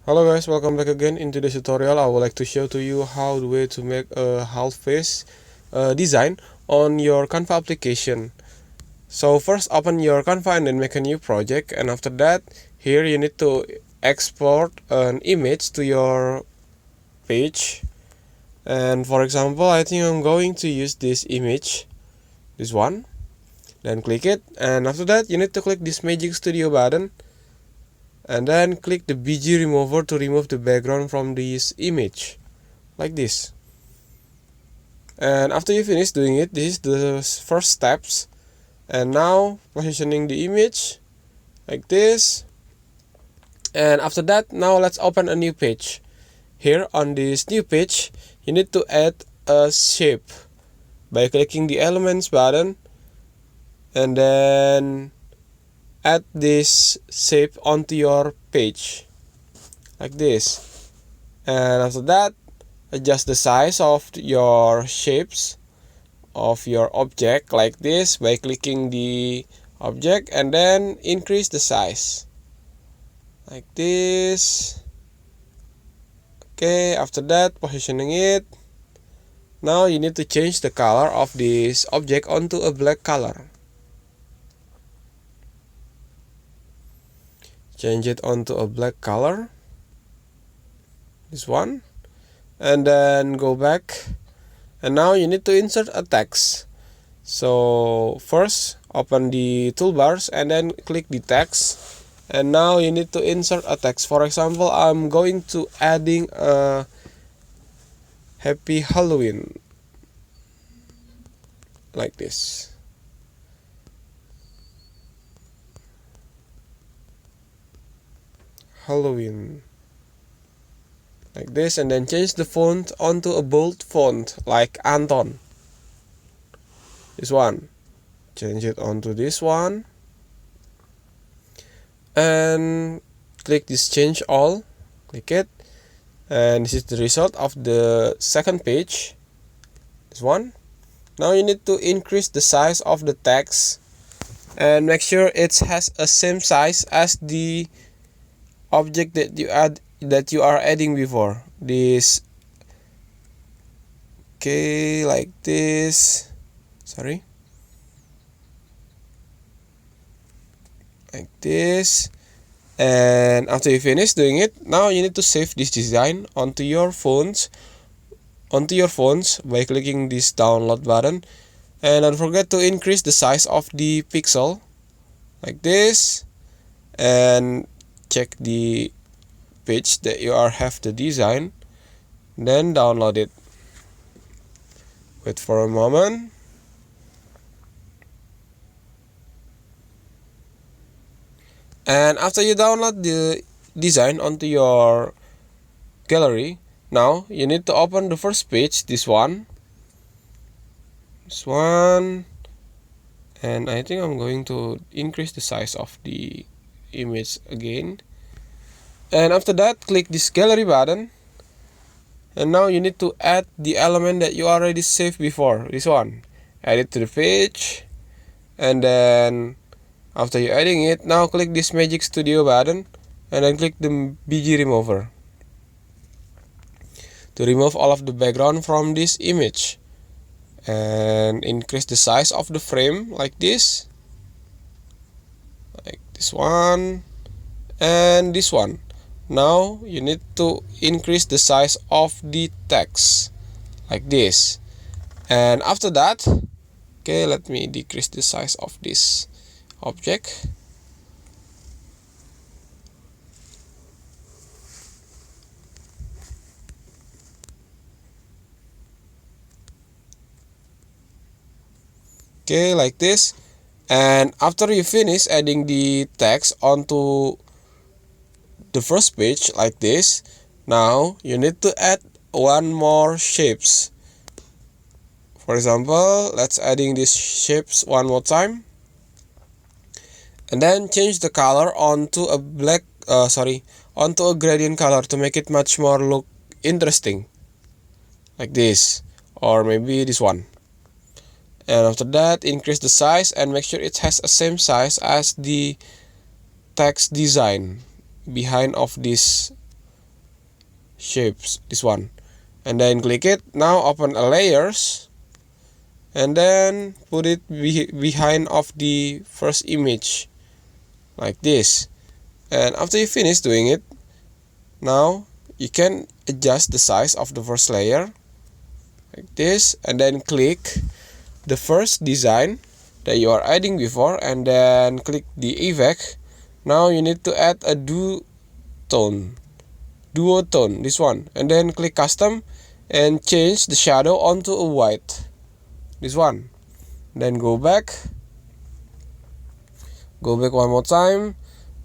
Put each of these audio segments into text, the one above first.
Hello guys, welcome back again. In today's tutorial I would like to show to you how the way to make a half face design on your Canva application. So first open your Canva and then make a new project, and after that here you need to export an image to your page. And for example, I think I'm going to use this image, this one. Then click it, and after that you need to click this Magic Studio button and then click the BG remover to remove the background from this image, like this. And after you finish doing it, this is the first steps. And now positioning the image like this. And after that, now let's open a new page. Here on this new page, you need to add a shape by clicking the elements button and then add this shape onto your page like this. And after that, adjust the size of your shapes of your object like this by clicking the object and then increase the size like this. Okay, after that positioning it. Now you need to change the color of this object onto a black color. Change it onto a black color, this one, and then go back, and now you need to insert a text. So first open the toolbars and then click the text, and now you need to insert a text. For example, I'm going to adding a happy Halloween like this. Halloween like this, and then change the font onto a bold font like Anton, this one. Change it onto this one and click this change all, click it, and this is the result of the second page, this one. Now you need to increase the size of the text and make sure it has a same size as the object that you are adding before this. Okay, like this, sorry, like this. And after you finish doing it, now you need to save this design onto your phones by clicking this download button, and don't forget to increase the size of the pixel like this, and check the page that you have the design, then download it. Wait for a moment. And after you download the design onto your gallery, now you need to open the first page, this one, and I think I'm going to increase the size of the image again. And after that, click this gallery button, and now you need to add the element that you already saved before, this one. Add it to the page, and then after you adding it, now click this Magic Studio button and then click the BG remover to remove all of the background from this image, and increase the size of the frame like this one and this one. Now you need to increase the size of the text like this. And after that, okay, let me decrease the size of this object. Okay, like this. And after you finish adding the text onto the first page like this, now you need to add one more shapes. For example, let's adding these shapes one more time, and then change the color onto a onto a gradient color to make it much more look interesting, like this, or maybe this one. And after that, increase the size and make sure it has the same size as the text design behind of this shapes, this one, and then click it. Now open a layers and then put it behind of the first image like this. And after you finish doing it, now you can adjust the size of the first layer like this, and then click the first design that you are adding before, and then click the effect. Now you need to add a duotone, this one, and then click custom and change the shadow onto a white, this one. Then go back one more time,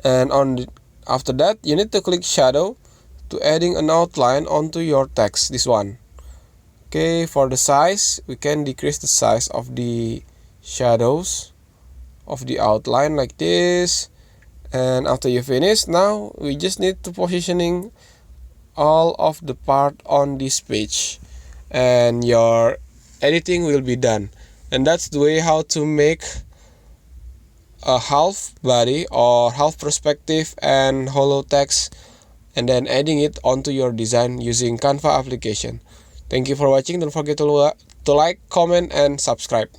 and after that you need to click shadow to adding an outline onto your text, this one. Okay, for the size, we can decrease the size of the shadows of the outline like this. And after you finish, now we just need to positioning all of the part on this page, and your editing will be done. And that's the way how to make a half body or half perspective and hollow text, and then adding it onto your design using Canva application. Thank you for watching. Don't forget to like, comment, and subscribe.